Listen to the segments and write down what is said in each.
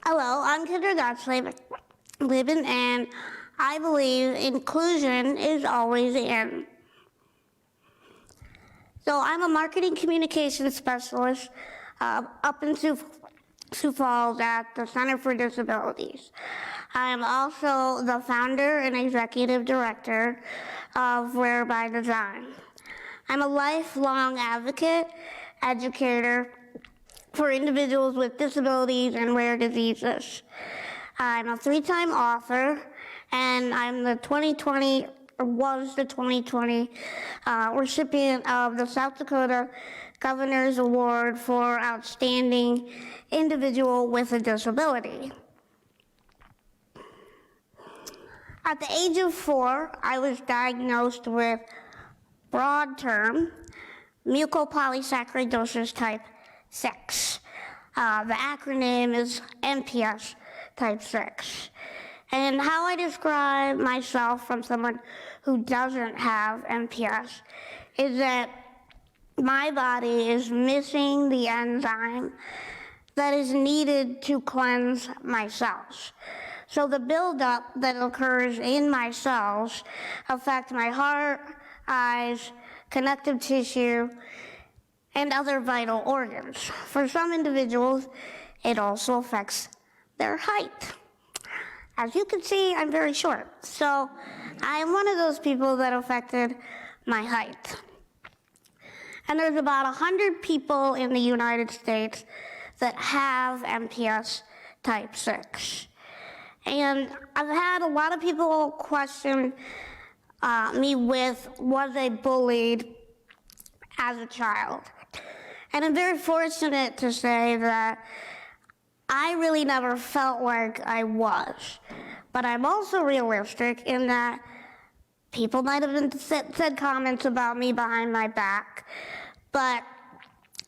Hello, I'm Kendra Gottsleben, and I believe inclusion is always in. So I'm a marketing communications specialist up in Sioux Falls at the Center for Disabilities. I am also the founder and executive director of Rare by Design. I'm a lifelong advocate, educator for individuals with disabilities and rare diseases. I'm a 3-time author, and I'm the 2020 recipient of the South Dakota Governor's Award for Outstanding Individual with a Disability. At the age of 4, I was diagnosed with broad term mucopolysaccharidosis type 6. The acronym is MPS type 6. And how I describe myself from someone who doesn't have MPS is that my body is missing the enzyme that is needed to cleanse my cells. So the buildup that occurs in my cells affect my heart, eyes, connective tissue, and other vital organs. For some individuals, it also affects their height. As you can see, I'm very short, so I am one of those people that affected my height. And there's about 100 people in the United States that have MPS type 6. And I've had a lot of people question me with, was I bullied as a child? And I'm very fortunate to say that I really never felt like I was. But I'm also realistic in that people might have said comments about me behind my back, but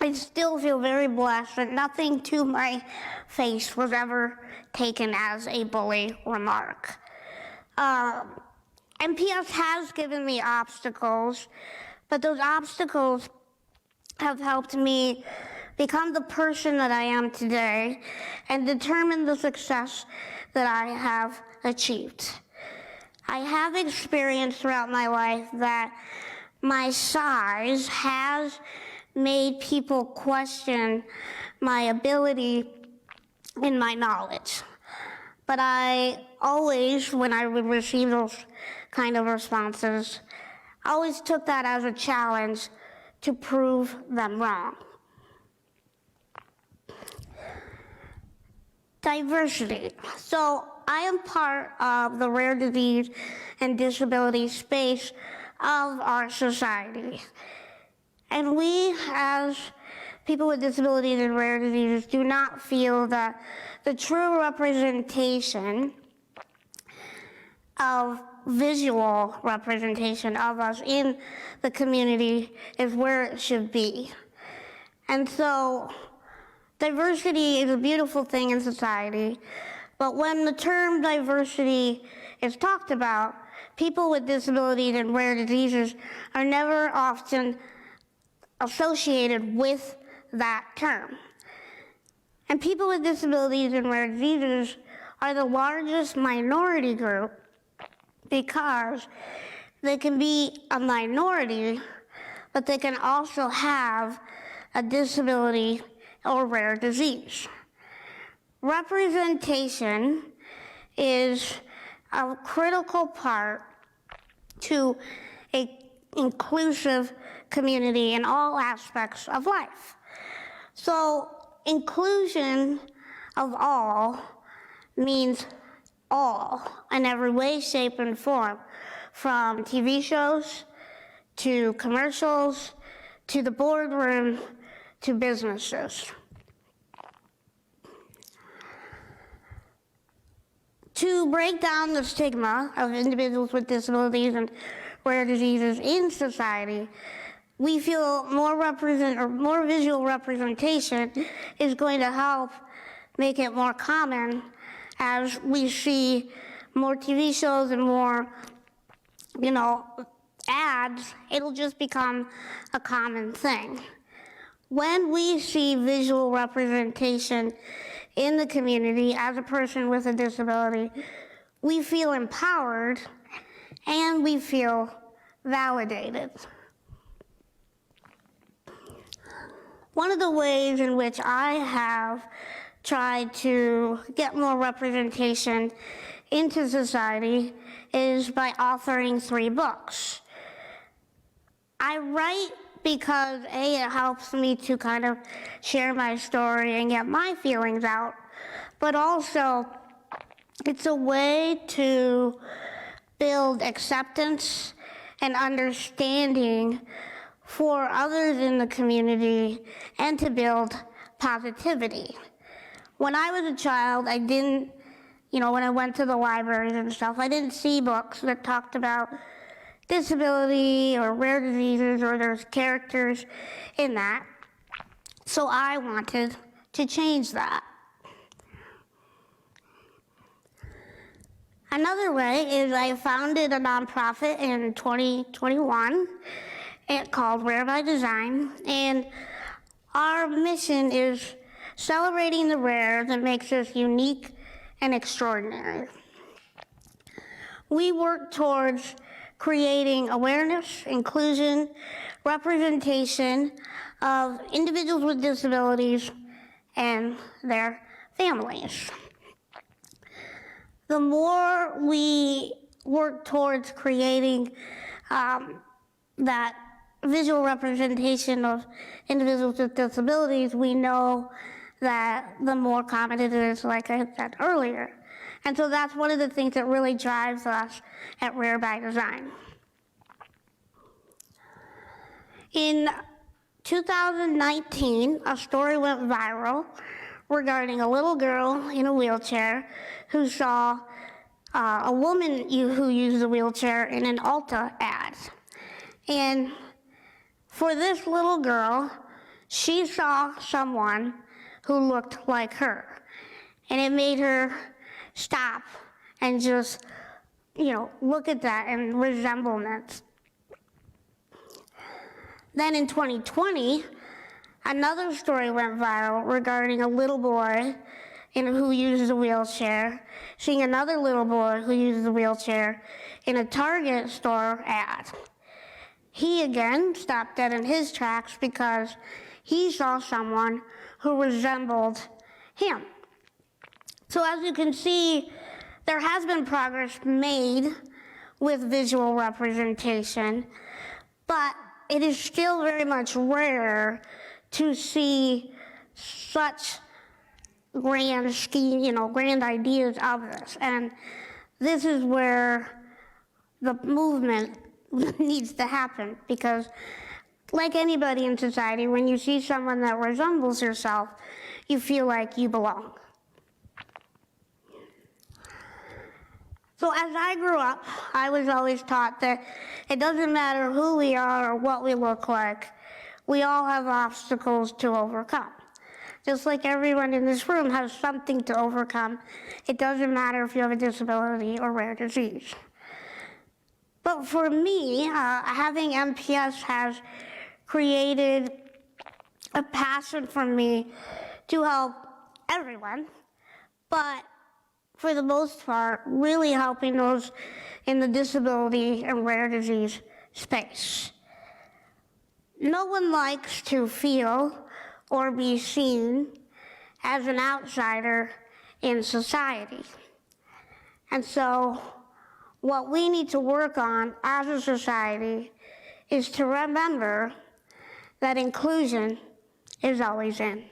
I still feel very blessed that nothing to my face was ever taken as a bully remark. MPS has given me obstacles, but those obstacles have helped me become the person that I am today and determine the success that I have achieved. I have experienced throughout my life that my size has made people question my ability and my knowledge. But I always, when I would receive those kind of responses, always took that as a challenge to prove them wrong. Diversity. So I am part of the rare disease and disability space of our society. And we, as people with disabilities and rare diseases, do not feel that the true representation of visual representation of us in the community is where it should be. And so diversity is a beautiful thing in society, but when the term diversity is talked about, people with disabilities and rare diseases are never often associated with that term. And people with disabilities and rare diseases are the largest minority group because they can be a minority, but they can also have a disability or rare disease. Representation is a critical part to an inclusive community in all aspects of life. So inclusion of all means all in every way, shape, and form, from TV shows to commercials to the boardroom to businesses. To break down the stigma of individuals with disabilities and rare diseases in society, we feel more visual representation is going to help make it more common. As we see more TV shows and more, ads, it'll just become a common thing. When we see visual representation in the community as a person with a disability, we feel empowered and we feel validated. One of the ways in which I have tried to get more representation into society is by authoring 3 books. I write because A, it helps me to kind of share my story and get my feelings out, but also it's a way to build acceptance and understanding for others in the community and to build positivity. When I was a child, I didn't, when I went to the libraries and stuff, I didn't see books that talked about disability or rare diseases, or there's characters in that. So I wanted to change that. Another way is I founded a nonprofit in 2021 called Rare by Design, and our mission is celebrating the rare that makes us unique and extraordinary. We work towards creating awareness, inclusion, representation of individuals with disabilities and their families. The more we work towards creating that visual representation of individuals with disabilities, we know that the more common it is, like I said earlier. And so that's one of the things that really drives us at Rare by Design. In 2019, a story went viral regarding a little girl in a wheelchair who saw a woman who used a wheelchair in an Ulta ad. And for this little girl, she saw someone who looked like her. And it made her stop and just, look at that and resemblance. Then in 2020, another story went viral regarding a little boy who uses a wheelchair, seeing another little boy who uses a wheelchair in a Target store ad. He again stopped dead in his tracks because he saw someone who resembled him. So as you can see, there has been progress made with visual representation, but it is still very much rare to see such grand scheme, grand ideas of this. And this is where the movement needs to happen, because like anybody in society, when you see someone that resembles yourself, you feel like you belong. So as I grew up, I was always taught that it doesn't matter who we are or what we look like, we all have obstacles to overcome. Just like everyone in this room has something to overcome, it doesn't matter if you have a disability or rare disease. But for me, having MPS has created a passion for me to help everyone, but for the most part, really helping those in the disability and rare disease space. No one likes to feel or be seen as an outsider in society. And so what we need to work on as a society is to remember that inclusion is always in.